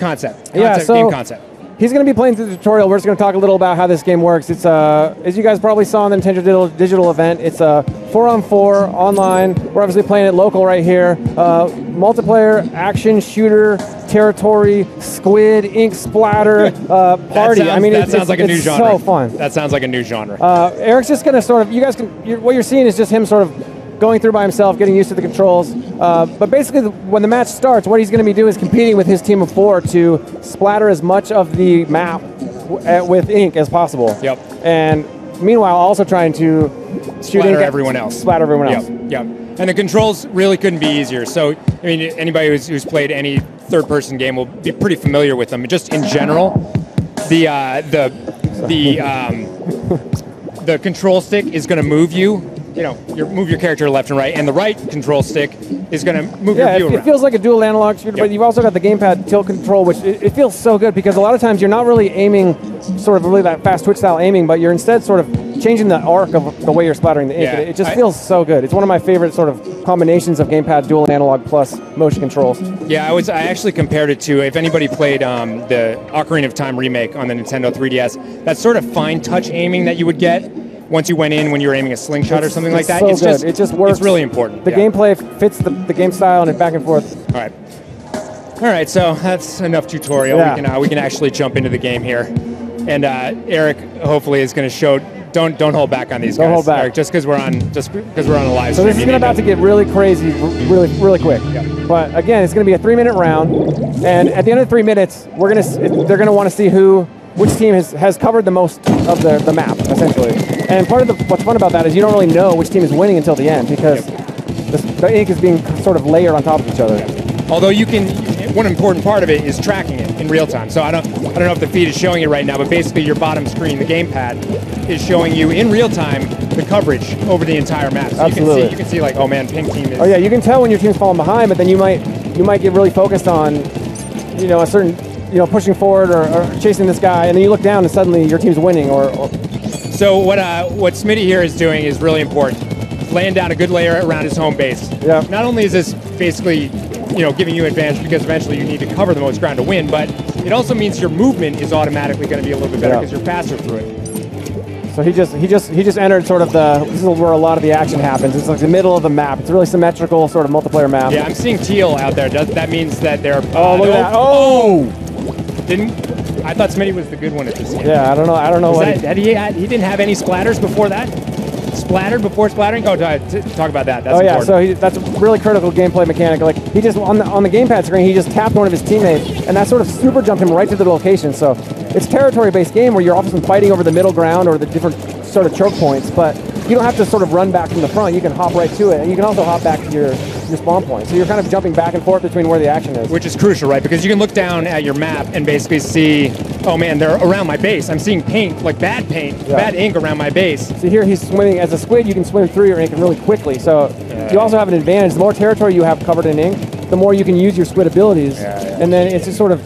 concept. Yeah, so game concept. He's going to be playing through the tutorial. We're just going to talk a little about how this game works. It's as you guys probably saw in the Nintendo Digital event, it's a 4-on-4 online. We're obviously playing it local right here. Multiplayer, action, shooter, territory, squid, ink splatter, party. That sounds like a new genre. It's so fun. That sounds like a new genre. Eric's just going to sort of, what you're seeing is just him sort of going through by himself, getting used to the controls. But basically, when the match starts, what he's going to be doing is competing with his team of 4 to splatter as much of the map with ink as possible. Yep. And meanwhile, also trying to splatter everyone else. Splatter everyone else. Yep. And the controls really couldn't be easier. So, I mean, anybody who's played any third-person game will be pretty familiar with them. Just in general, the control stick is going to move you. Move your character left and right, and the right control stick is going to move your view around. It feels like a dual analog shooter, but you've also got the gamepad tilt control, which it feels so good because a lot of times you're not really aiming sort of really that fast twitch style aiming, but you're instead sort of changing the arc of the way you're splattering the ink. Yeah, it just feels so good. It's one of my favorite sort of combinations of gamepad dual analog plus motion controls. Yeah, I actually compared it to, if anybody played the Ocarina of Time remake on the Nintendo 3DS, that sort of fine touch aiming that you would get once you went in when you were aiming a slingshot or something like that. So good. It just works. It's really important. The gameplay fits the game style and back and forth. All right. So that's enough tutorial. Yeah. We can actually jump into the game here. And Eric hopefully is going to show. Don't hold back on these guys. Don't hold back. Eric, just because we're on a live stream. So this is about to get really crazy, really quick. Yeah. But again, it's going to be a 3-minute round, and at the end of the 3 minutes, they're going to want to see which team has covered the most of the map, essentially. And part of what's fun about that is you don't really know which team is winning until the end because the ink is being sort of layered on top of each other. Although one important part of it is tracking it in real time. So I don't know if the feed is showing it right now, but basically your bottom screen, the gamepad, is showing you in real time the coverage over the entire map. So Absolutely. You can see like, oh man, pink team is. Oh yeah, you can tell when your team's falling behind, but then you might get really focused on, a certain, pushing forward or chasing this guy, and then you look down and suddenly your team's winning. So what Smitty here is doing is really important. Laying down a good layer around his home base. Yeah. Not only is this basically, giving you advantage because eventually you need to cover the most ground to win, but it also means your movement is automatically going to be a little bit better because you're faster through it. So he just entered sort of this is where a lot of the action happens. It's like the middle of the map. It's a really symmetrical sort of multiplayer map. Yeah, I'm seeing teal out there. That means that they're. Oh, look at that! Oh! I thought Smitty was the good one at this game. Yeah, I don't know what he didn't have any splatters before that. Splattered before splattering. Oh, talk about that. That's important. So that's a really critical gameplay mechanic. Like he just on the gamepad screen, he just tapped one of his teammates, and that sort of super jumped him right to the location. So it's a territory-based game where you're often fighting over the middle ground or the different sort of choke points, but you don't have to sort of run back from the front. You can hop right to it, and you can also hop back to your spawn point. So you're kind of jumping back and forth between where the action is. Which is crucial, right? Because you can look down at your map and basically see, oh man, they're around my base. I'm seeing paint, like bad ink around my base. See here he's swimming, as a squid you can swim through your ink really quickly. So you also have an advantage. The more territory you have covered in ink, the more you can use your squid abilities. And then it's just sort of,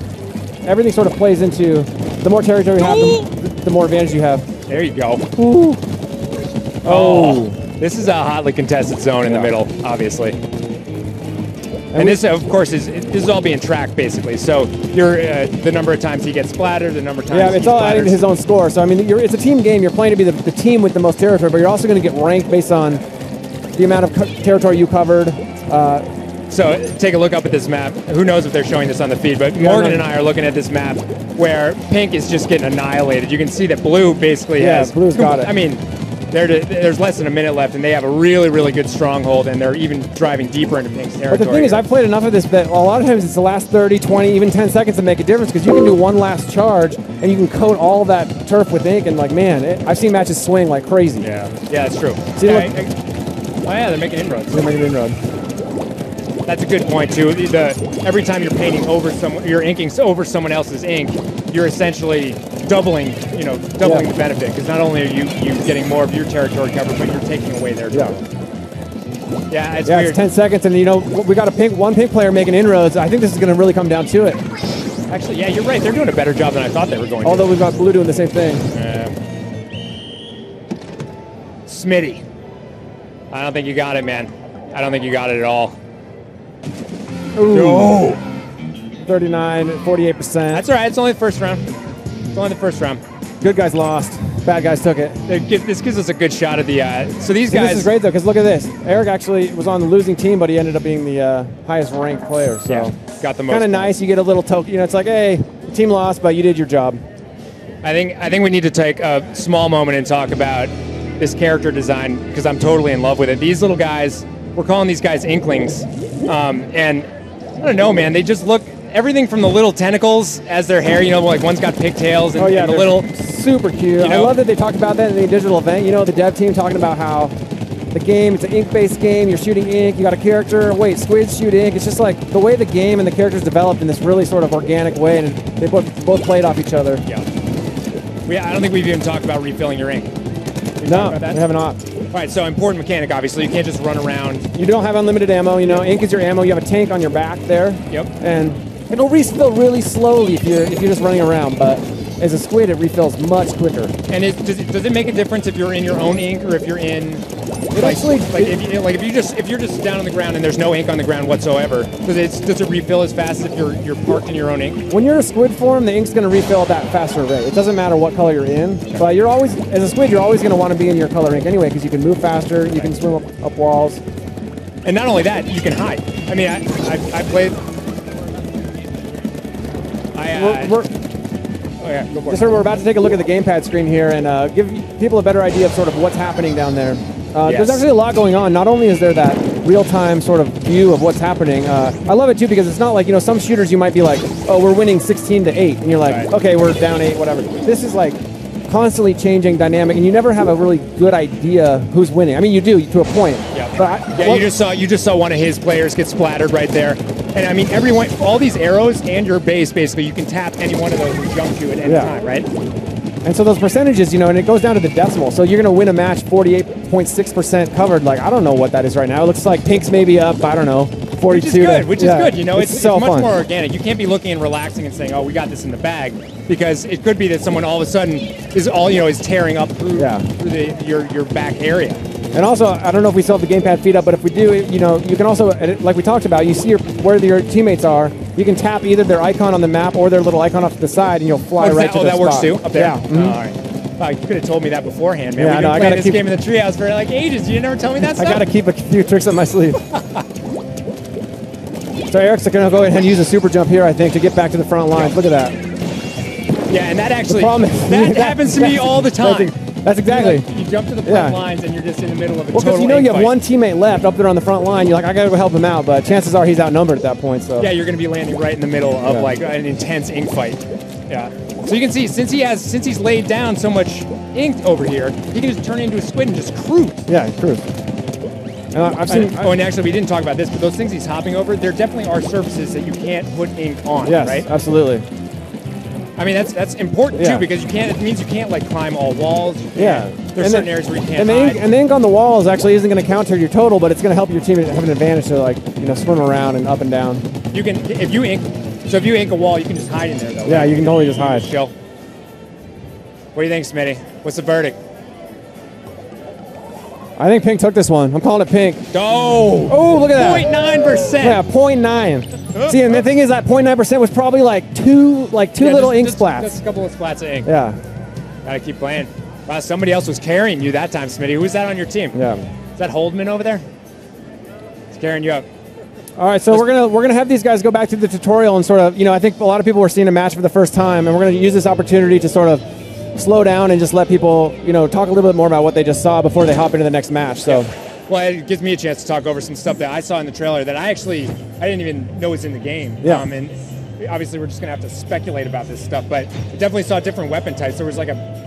everything sort of plays into, the more territory you have, the more advantage you have. There you go. Ooh. Oh. This is a hotly contested zone in the middle, obviously. And this, of course, this is all being tracked, basically. So you're the number of times he gets splattered, the number of times it's all adding to his own score. So, I mean, it's a team game. You're playing to be the team with the most territory, but you're also going to get ranked based on the amount of territory you covered. So take a look up at this map. Who knows if they're showing this on the feed, but Morgan and I are looking at this map where pink is just getting annihilated. You can see that blue basically has... Yeah, blue's got it. I mean... There's less than a minute left, and they have a really, really good stronghold, and they're even driving deeper into Pink's territory. But the thing is, I've played enough of this that a lot of times it's the last 30, 20, even 10 seconds that make a difference, because you can do one last charge, and you can coat all that turf with ink, and like, man, I've seen matches swing like crazy. Yeah, that's true. See, they're making inroads. They're making inroads. That's a good point, too. Every time you're painting over you're inking over someone else's ink, you're essentially doubling the benefit, because not only are you getting more of your territory covered, but you're taking away their territory. Yeah, it's weird. It's 10 seconds, and we got one pink player making inroads. I think this is going to really come down to it. Actually, yeah, you're right. They're doing a better job than I thought they were going Although we've got blue doing the same thing. Smitty. I don't think you got it, man. I don't think you got it at all. Ooh. No. 39, 48%. That's all right. It's only the first round. It's only the first round. Good guys lost. Bad guys took it. This gives us a good shot of the. So these guys. This is great though, because look at this. Eric actually was on the losing team, but he ended up being the highest ranked player. So yeah, got the most. Kind of nice. You get a little token. You know, it's like, hey, the team lost, but you did your job. I think we need to take a small moment and talk about this character design because I'm totally in love with it. These little guys, we're calling these guys Inklings, and I don't know, man. They just look. Everything from the little tentacles as their hair, you know, like one's got pigtails and, and the little... super cute. You know? I love that they talked about that in the digital event. You know, the dev team talking about how the game, it's an ink-based game, you're shooting ink, you got a character, wait, squids shoot ink. It's just like the way the game and the characters developed in this really sort of organic way, and they both played off each other. Yeah. I don't think we've even talked about refilling your ink. No, we have not. All right, so important mechanic, obviously. You can't just run around. You don't have unlimited ammo, you know, ink is your ammo. You have a tank on your back there. Yep. And it'll refill really slowly if you're just running around, but as a squid, it refills much quicker. And does it make a difference if you're in your own ink or if you're in? If you're just down on the ground and there's no ink on the ground whatsoever, does it refill as fast as if you're parked in your own ink? When you're a squid form, the ink's going to refill at that faster rate. It doesn't matter what color you're in, but you're always, as a squid, you're always going to want to be in your color ink anyway because you can move faster, you can swim up walls, and not only that, you can hide. I mean, I played. We're about to take a look at the gamepad screen here and give people a better idea of sort of what's happening down there. There's actually a lot going on. Not only is there that real-time sort of view of what's happening, I love it too because it's not like, you know, some shooters you might be like, oh, we're winning 16-8, and you're like, okay, we're down 8, whatever. This is like constantly changing dynamic, and you never have a really good idea who's winning. I mean, you do to a point. Yeah. But you just saw one of his players get splattered right there. And I mean, everyone, all these arrows and your base, basically, you can tap any one of those and jump to at any time, right? And so those percentages, you know, and it goes down to the decimal. So you're going to win a match 48.6% covered. Like, I don't know what that is right now. It looks like Pink's maybe up, I don't know, 42. Which is good. You know, it's so much fun. more organic. You can't be looking and relaxing and saying, oh, we got this in the bag. Because it could be that someone all of a sudden is tearing up through your back area. And also, I don't know if we still have the gamepad feed up, but if we do, you know, you can also, like we talked about, you see where your teammates are. You can tap either their icon on the map or their little icon off to the side, and you'll fly right to the spot. Oh, that works too? Up there? Yeah. Mm-hmm. All right. Wow, you could have told me that beforehand, man. Yeah, We've been playing this game in the Treehouse for like ages. You never tell me that stuff? I got to keep a few tricks up my sleeve. So Eric's going to go ahead and use a super jump here, I think, to get back to the front lines. Look at that. Yeah, and that actually, that happens to me all the time. That's exactly. You jump to the front lines and you're just in the middle of a total because you know you have fight. one teammate left up there on the front line. You're like, I got to go help him out, but chances are he's outnumbered at that point. So yeah, you're going to be landing right in the middle of like an intense ink fight. Yeah. So you can see since he's laid down so much ink over here, he can just turn into a squid and just cruise. Yeah, cruise. I've seen. And actually, we didn't talk about this, but those things he's hopping over, there definitely are surfaces that you can't put ink on. Yes, right? Absolutely. I mean, that's important too because you can't. It means you can't like climb all walls. There's certain areas where you can't hide. And the ink on the walls actually isn't going to counter your total, but it's going to help your team have an advantage to like swim around and up and down. You can if you ink a wall, you can just hide in there though. Yeah, right? you can totally just hide. Chill. What do you think, Smitty? What's the verdict? I think Pink took this one. I'm calling it Pink. Oh, look at that. 0.9%. Yeah, 0.9. See, and the thing is that 0.9% was probably like two little ink splats. Just a couple of splats of ink. Yeah. Gotta keep playing. Wow, somebody else was carrying you that time, Smitty. Who was that on your team? Yeah. Is that Holdman over there? He's carrying you up. All right, so we're gonna have these guys go back to the tutorial and sort of, I think a lot of people were seeing a match for the first time, and we're gonna use this opportunity to sort of slow down and just let people, talk a little bit more about what they just saw before they hop into the next match. So, well, it gives me a chance to talk over some stuff that I saw in the trailer that I didn't even know was in the game. Yeah. And obviously, we're just gonna have to speculate about this stuff, but I definitely saw different weapon types. There was like a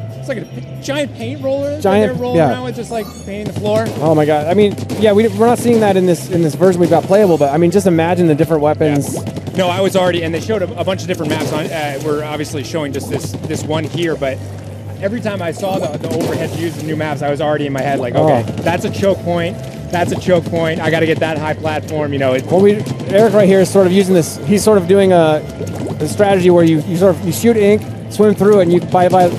giant paint roller that they're rolling around with, just like painting the floor. Oh my god! I mean, we're not seeing that in this version we've got playable, but I mean, just imagine the different weapons. Yeah. No, I was already, and they showed a bunch of different maps on. We're obviously showing just this one here, but every time I saw the overhead views of new maps, I was already in my head like, okay, that's a choke point. That's a choke point. I got to get that high platform. Eric right here is sort of using this. He's sort of doing a strategy where you shoot ink, swim through it, and you by like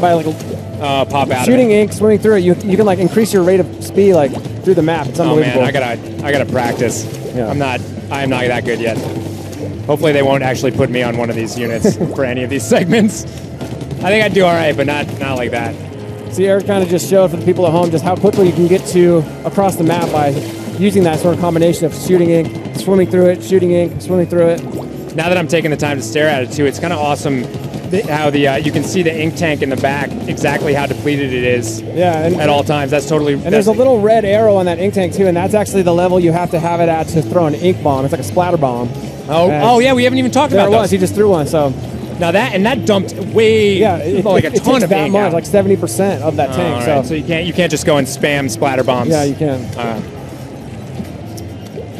pop out. Shooting ink, swimming through it, you can like increase your rate of speed like through the map. It's unbelievable. Oh man, I gotta practice. Yeah. I am not that good yet. Hopefully they won't actually put me on one of these units for any of these segments. I think I'd do all right, but not like that. See, Eric kind of just showed for the people at home just how quickly you can get to across the map by using that sort of combination of shooting ink, swimming through it, shooting ink, swimming through it. Now that I'm taking the time to stare at it too, it's kind of awesome how you can see the ink tank in the back, exactly how depleted it is. Yeah, at all times. That's totally. And there's a little red arrow on that ink tank too, and that's actually the level you have to have it at to throw an ink bomb. It's like a splatter bomb. Oh yeah, we haven't even talked about it. Was he just threw one? So now that dumped way like a ton of ink out. Like 70% of that tank. Right. So you can't just go and spam splatter bombs. Yeah, you can.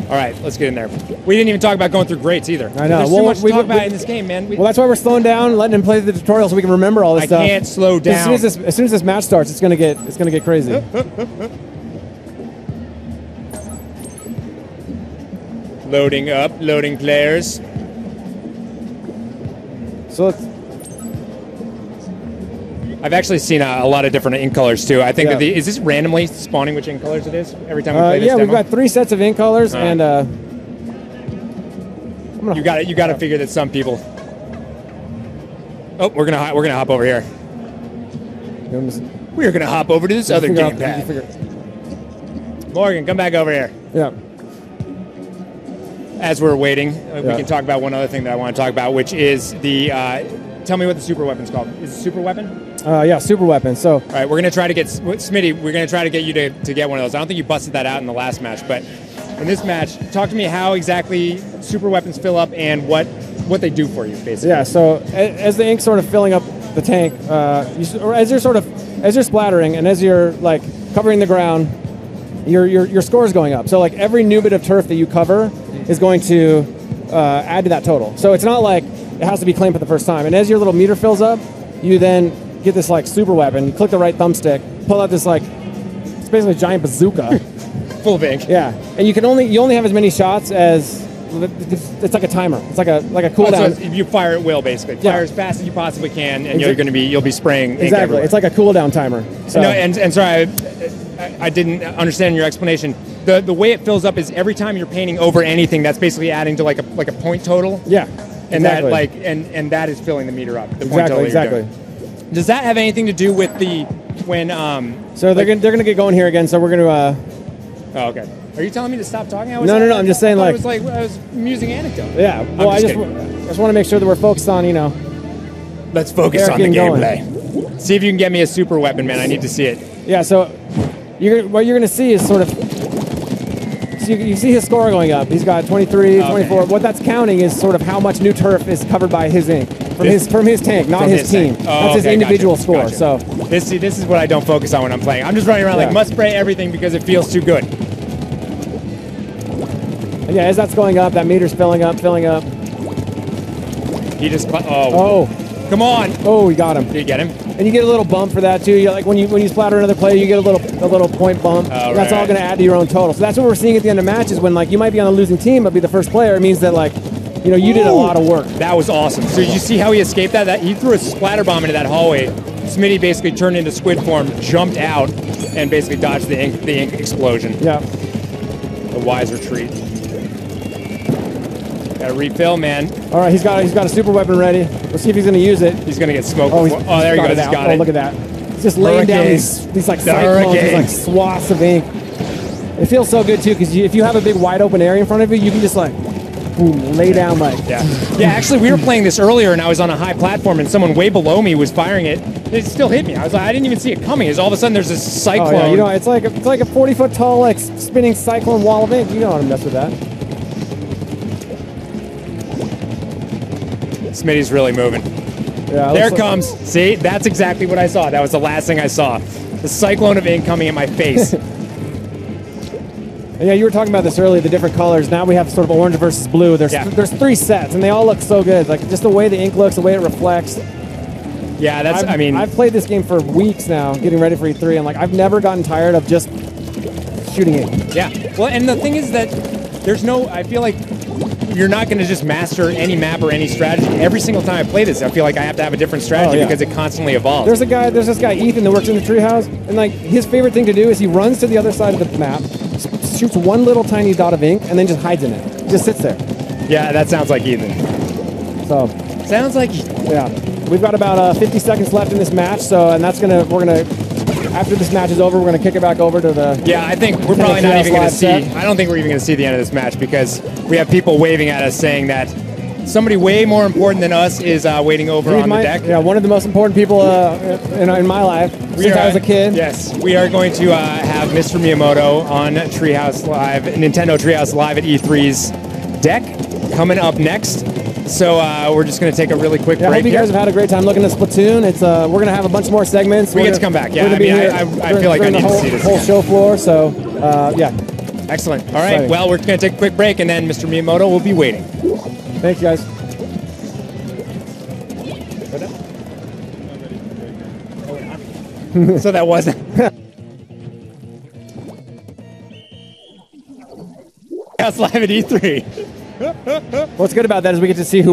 All right, let's get in there. We didn't even talk about going through grates either. I know. There's too much to talk about in this game, man. Well, that's why we're slowing down, letting him play the tutorial so we can remember all this stuff. I can't slow down. As soon as this match starts, it's gonna get crazy. Loading up, loading players. So I've actually seen a lot of different ink colors too. I think that is this randomly spawning which ink colors it is every time we play this demo? We've got 3 sets of ink colors, and you got to figure that some people. Oh, we're gonna hop over here. We're gonna hop over to this other gamepad. Morgan, come back over here. Yeah. As we're waiting, we can talk about one other thing that I want to talk about, which is the. Tell me what the super weapon's called. Is it super weapon? Yeah, super weapon. So, all right, we're gonna try to get Smitty. We're gonna try to get you to get one of those. I don't think you busted that out in the last match, but in this match, talk to me how exactly super weapons fill up and what they do for you, basically. Yeah. So as the ink's sort of filling up the tank, as you're splattering and as you're like covering the ground, your score is going up. So like every new bit of turf that you cover is going to add to that total. So it's not like it has to be claimed for the first time. And as your little meter fills up, you then get this like super weapon. You click the right thumbstick, pull out this like it's basically a giant bazooka, full of ink. Yeah, and you only have as many shots as it's like a timer. It's like a cooldown. So you fire at will, basically. Fire as fast as you possibly can, and you'll be spraying ink everywhere. It's like a cooldown timer. So. No, and sorry, I didn't understand your explanation. The way it fills up is every time you're painting over anything, that's basically adding to like a point total. Yeah. And exactly. that and that is filling the meter up. The exactly. Point total Exactly. Does that have anything to do with when? So they're gonna get going here again. So we're gonna. Oh, okay. Are you telling me to stop talking? No. I'm just saying it was like I was amusing anecdote. Yeah. Well, I just want to make sure that we're focused on Let's focus on the gameplay. See if you can get me a super weapon, man. I need to see it. Yeah. So what you're gonna see is sort of. You see his score going up. He's got 23, 24. What that's counting is sort of how much new turf is covered by his ink from his tank, not his team. That's his individual score. Gotcha. So this is what I don't focus on when I'm playing. I'm just running around like must spray everything because it feels too good. And yeah, as that's going up, that meter's filling up. He just come on! Oh, we got him. Did you get him? And you get a little bump for that too. You're like when you splatter another player, you get a little point bump. That's all going to add to your own total. So that's what we're seeing at the end of matches when like you might be on a losing team but be the first player. It means that like you did a lot of work. That was awesome. So you see how he escaped that? He threw a splatter bomb into that hallway. Smitty basically turned into squid form, jumped out, and basically dodged the ink explosion. Yeah. A wise retreat. Got a refill, man. All right, he's got a super weapon ready. Let's see if he's going to use it. He's going to get smoked. Oh, there he goes. He's got it. Oh, look at that. He's just laying down these like cyclones, these like swaths of ink. It feels so good too because if you have a big wide open area in front of you, you can just like boom, lay down like. Yeah. Actually, we were playing this earlier, and I was on a high platform, and someone way below me was firing it. It still hit me. I didn't even see it coming. All of a sudden, there's this cyclone. Oh, yeah. It's like a 40-foot tall like spinning cyclone wall of ink. You don't want to mess with that. Smitty's really moving. Yeah, there it comes. See, that's exactly what I saw. That was the last thing I saw. The cyclone of ink coming in my face. Yeah, you were talking about this earlier, the different colors. Now we have sort of orange versus blue. There's 3 sets, and they all look so good. Like just the way the ink looks, the way it reflects. Yeah, I've played this game for weeks now, getting ready for E3, and like I've never gotten tired of just shooting ink. Yeah. Well, and the thing is that I feel like you're not going to just master any map or any strategy. Every single time I play this, I feel like I have to have a different strategy because it constantly evolves. There's this guy, Ethan, that works in the Treehouse, and like his favorite thing to do is he runs to the other side of the map, shoots one little tiny dot of ink, and then just hides in it. Just sits there. Yeah, that sounds like Ethan. So Sounds like yeah, we've got about 50 seconds left in this match. So and we're gonna after this match is over, we're gonna kick it back over to the. Yeah, I think we're probably not even going to see. I don't think we're even going to see the end of this match because we have people waving at us saying that somebody way more important than us is waiting over on the deck. Yeah, one of the most important people in my life since I was a kid. Yes, we are going to have Mr. Miyamoto on Treehouse Live, Nintendo Treehouse Live at E3's deck coming up next. So we're just going to take a really quick break. I hope you guys have had a great time looking at Splatoon. It's we're going to have a bunch more segments. We get to come back. Yeah, I mean, I feel like I need to see this whole show floor. So yeah. Excellent. All right. Exciting. Well, we're going to take a quick break, and then Mr. Miyamoto will be waiting. Thanks, guys. So that wasn't. That's live at E3. What's good about that is we get to see who